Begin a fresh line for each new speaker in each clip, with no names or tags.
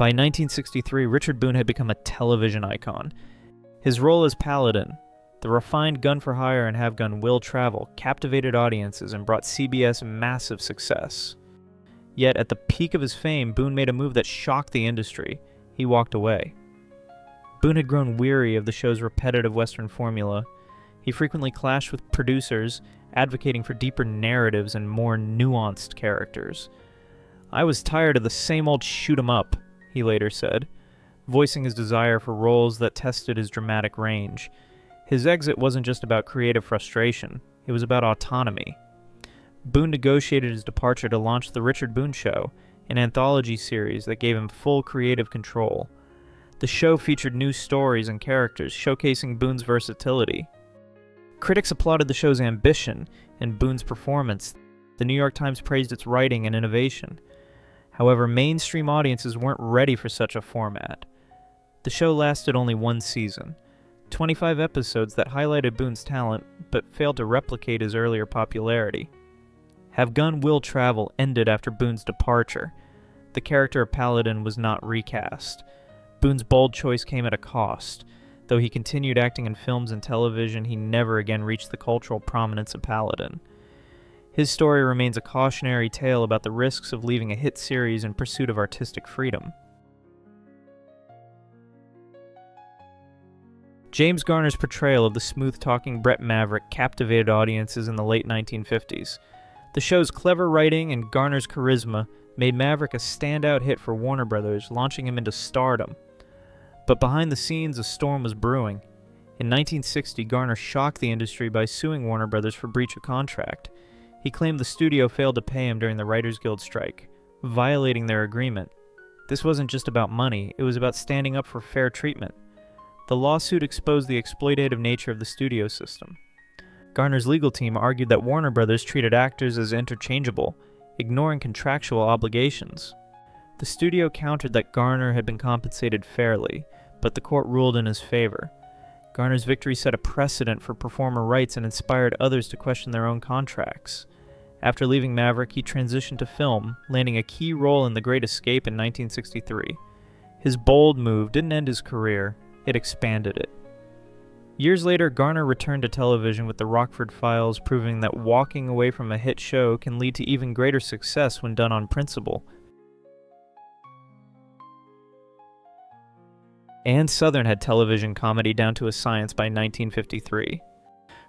By 1963, Richard Boone had become a television icon. His role as Paladin, the refined gun-for-hire and have-gun Will Travel, captivated audiences and brought CBS massive success. Yet, at the peak of his fame, Boone made a move that shocked the industry. He walked away. Boone had grown weary of the show's repetitive Western formula. He frequently clashed with producers, advocating for deeper narratives and more nuanced characters. "I was tired of the same old shoot-'em-up," he later said, voicing his desire for roles that tested his dramatic range. His exit wasn't just about creative frustration, it was about autonomy. Boone negotiated his departure to launch The Richard Boone Show, an anthology series that gave him full creative control. The show featured new stories and characters, showcasing Boone's versatility. Critics applauded the show's ambition and Boone's performance. The New York Times praised its writing and innovation. However, mainstream audiences weren't ready for such a format. The show lasted only one season, 25 episodes that highlighted Boone's talent but failed to replicate his earlier popularity. Have Gun Will Travel ended after Boone's departure. The character of Paladin was not recast. Boone's bold choice came at a cost. Though he continued acting in films and television, he never again reached the cultural prominence of Paladin. His story remains a cautionary tale about the risks of leaving a hit series in pursuit of artistic freedom. James Garner's portrayal of the smooth-talking Brett Maverick captivated audiences in the late 1950s. The show's clever writing and Garner's charisma made Maverick a standout hit for Warner Brothers, launching him into stardom. But behind the scenes, a storm was brewing. In 1960, Garner shocked the industry by suing Warner Brothers for breach of contract. He claimed the studio failed to pay him during the Writers Guild strike, violating their agreement. This wasn't just about money, it was about standing up for fair treatment. The lawsuit exposed the exploitative nature of the studio system. Garner's legal team argued that Warner Brothers treated actors as interchangeable, ignoring contractual obligations. The studio countered that Garner had been compensated fairly, but the court ruled in his favor. Garner's victory set a precedent for performer rights and inspired others to question their own contracts. After leaving Maverick, he transitioned to film, landing a key role in The Great Escape in 1963. His bold move didn't end his career, it expanded it. Years later, Garner returned to television with The Rockford Files, proving that walking away from a hit show can lead to even greater success when done on principle. Ann Sothern had television comedy down to a science by 1953.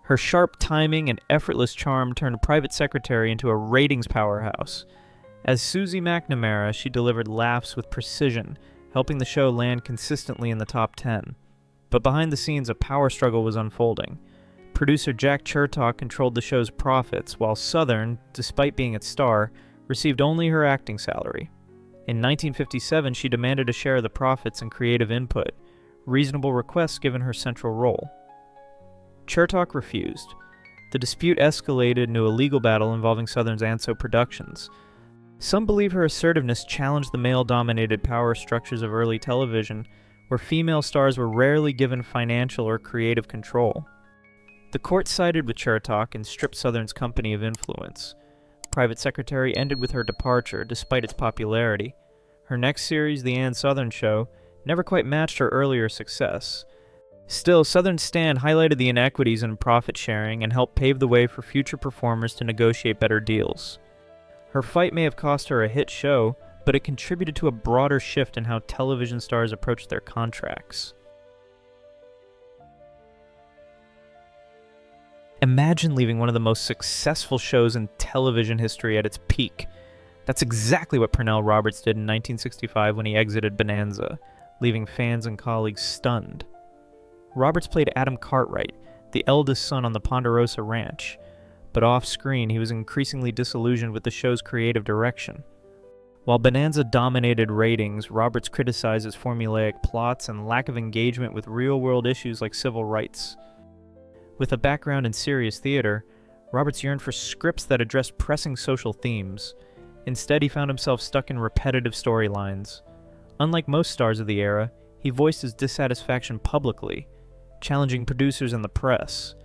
Her sharp timing and effortless charm turned Private Secretary into a ratings powerhouse. As Susie McNamara, she delivered laughs with precision, helping the show land consistently in the top 10. But behind the scenes, a power struggle was unfolding. Producer Jack Chertoff controlled the show's profits, while Sothern, despite being its star, received only her acting salary. In 1957, she demanded a share of the profits and creative input, reasonable requests given her central role. Chertoff refused. The dispute escalated into a legal battle involving Sothern's Anso Productions. Some believe her assertiveness challenged the male-dominated power structures of early television, where female stars were rarely given financial or creative control. The court sided with Chertoff and stripped Sothern's company of influence. Private Secretary ended with her departure, despite its popularity. Her next series, The Ann Sothern Show, never quite matched her earlier success. Still, Sothern's stand highlighted the inequities in profit sharing and helped pave the way for future performers to negotiate better deals. Her fight may have cost her a hit show, but it contributed to a broader shift in how television stars approach their contracts. Imagine leaving one of the most successful shows in television history at its peak. That's exactly what Pernell Roberts did in 1965 when he exited Bonanza, leaving fans and colleagues stunned. Roberts played Adam Cartwright, the eldest son on the Ponderosa Ranch, but off-screen he was increasingly disillusioned with the show's creative direction. While Bonanza dominated ratings, Roberts criticized its formulaic plots and lack of engagement with real-world issues like civil rights. With a background in serious theater, Roberts yearned for scripts that addressed pressing social themes. Instead, he found himself stuck in repetitive storylines. Unlike most stars of the era, he voiced his dissatisfaction publicly, challenging producers and the press.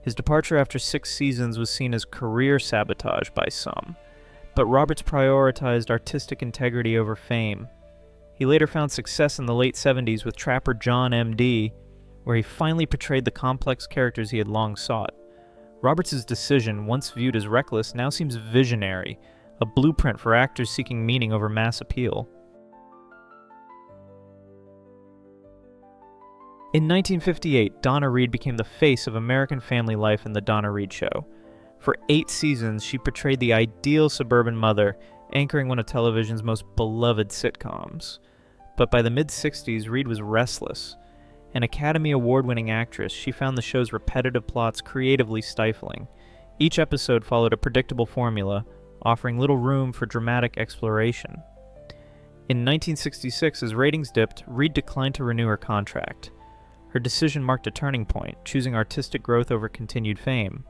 His departure after 6 seasons was seen as career sabotage by some, but Roberts prioritized artistic integrity over fame. He later found success in the late 70s with Trapper John M.D., where he finally portrayed the complex characters he had long sought. Roberts' decision, once viewed as reckless, now seems visionary, a blueprint for actors seeking meaning over mass appeal. In 1958, Donna Reed became the face of American family life in The Donna Reed Show. For 8 seasons, she portrayed the ideal suburban mother, anchoring one of television's most beloved sitcoms. But by the mid-60s, Reed was restless. An Academy Award-winning actress, she found the show's repetitive plots creatively stifling. Each episode followed a predictable formula, offering little room for dramatic exploration. In 1966, as ratings dipped, Reed declined to renew her contract. Her decision marked a turning point, choosing artistic growth over continued fame.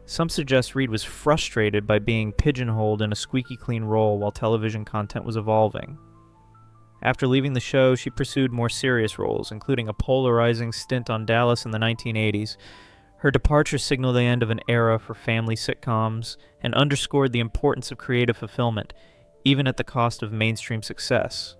Some suggest Reed was frustrated by being pigeonholed in a squeaky clean role while television content was evolving. After leaving the show, she pursued more serious roles, including a polarizing stint on Dallas in the 1980s. Her departure signaled the end of an era for family sitcoms and underscored the importance of creative fulfillment, even at the cost of mainstream success.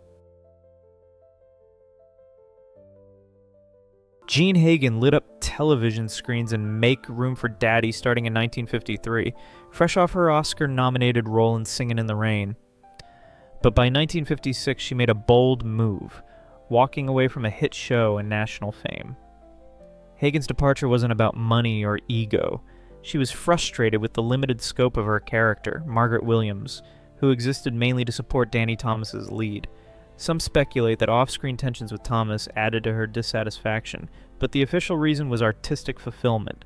Jean Hagen lit up television screens in Make Room for Daddy starting in 1953, fresh off her Oscar-nominated role in Singin' in the Rain. But by 1956, she made a bold move, walking away from a hit show and national fame. Hagen's departure wasn't about money or ego. She was frustrated with the limited scope of her character, Margaret Williams, who existed mainly to support Danny Thomas's lead. Some speculate that off-screen tensions with Thomas added to her dissatisfaction, but the official reason was artistic fulfillment.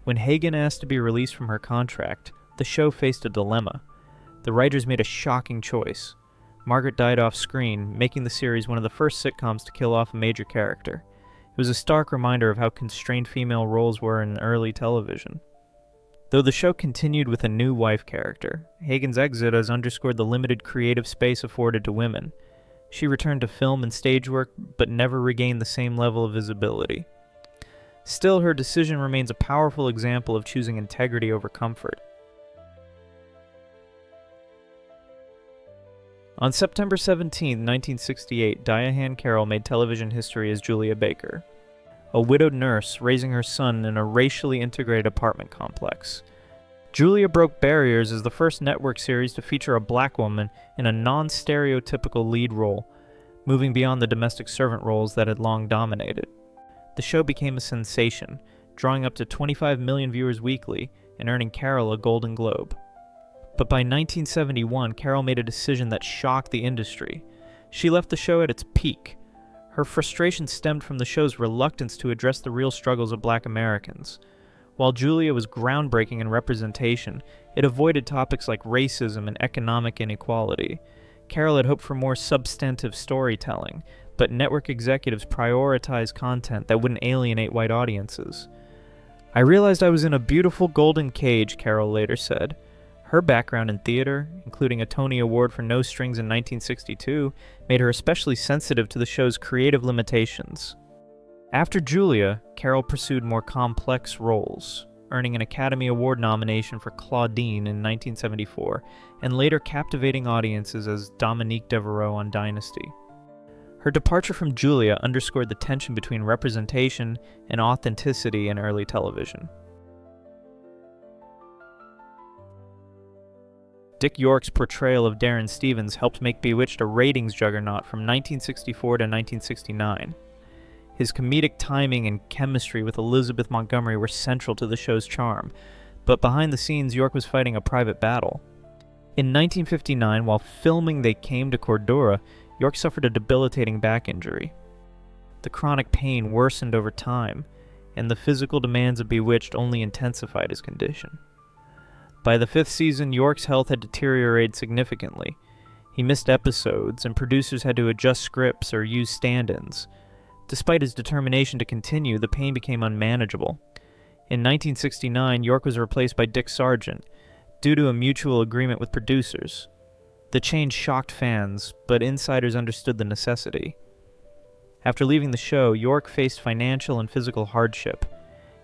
When Hagen asked to be released from her contract, the show faced a dilemma. The writers made a shocking choice. Margaret died off-screen, making the series one of the first sitcoms to kill off a major character. It was a stark reminder of how constrained female roles were in early television. Though the show continued with a new wife character, Hagen's exit has underscored the limited creative space afforded to women. She returned to film and stage work, but never regained the same level of visibility. Still, her decision remains a powerful example of choosing integrity over comfort. On September 17, 1968, Diaan Carol made television history as Julia Baker, a widowed nurse raising her son in a racially integrated apartment complex. Julia broke barriers as the first network series to feature a black woman in a non-stereotypical lead role, moving beyond the domestic servant roles that had long dominated. The show became a sensation, drawing up to 25 million viewers weekly and earning Carol a Golden Globe. But by 1971, Carol made a decision that shocked the industry. She left the show at its peak. Her frustration stemmed from the show's reluctance to address the real struggles of Black Americans. While Julia was groundbreaking in representation, it avoided topics like racism and economic inequality. Carol had hoped for more substantive storytelling, but network executives prioritized content that wouldn't alienate white audiences. "I realized I was in a beautiful golden cage," Carol later said. Her background in theater, including a Tony Award for No Strings in 1962, made her especially sensitive to the show's creative limitations. After Julia, Carol pursued more complex roles, earning an Academy Award nomination for Claudine in 1974, and later captivating audiences as Dominique Devereaux on Dynasty. Her departure from Julia underscored the tension between representation and authenticity in early television. Dick York's portrayal of Darren Stevens helped make Bewitched a ratings juggernaut from 1964 to 1969. His comedic timing and chemistry with Elizabeth Montgomery were central to the show's charm, but behind the scenes, York was fighting a private battle. In 1959, while filming They Came to Cordura, York suffered a debilitating back injury. The chronic pain worsened over time, and the physical demands of Bewitched only intensified his condition. By the 5th season, York's health had deteriorated significantly. He missed episodes, and producers had to adjust scripts or use stand-ins. Despite his determination to continue, the pain became unmanageable. In 1969, York was replaced by Dick Sargent, due to a mutual agreement with producers. The change shocked fans, but insiders understood the necessity. After leaving the show, York faced financial and physical hardship,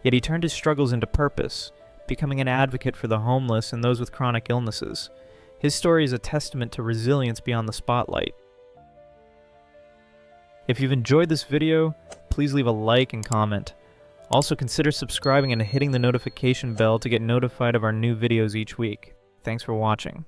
yet he turned his struggles into purpose, becoming an advocate for the homeless and those with chronic illnesses. His story is a testament to resilience beyond the spotlight. If you've enjoyed this video, please leave a like and comment. Also consider subscribing and hitting the notification bell to get notified of our new videos each week. Thanks for watching.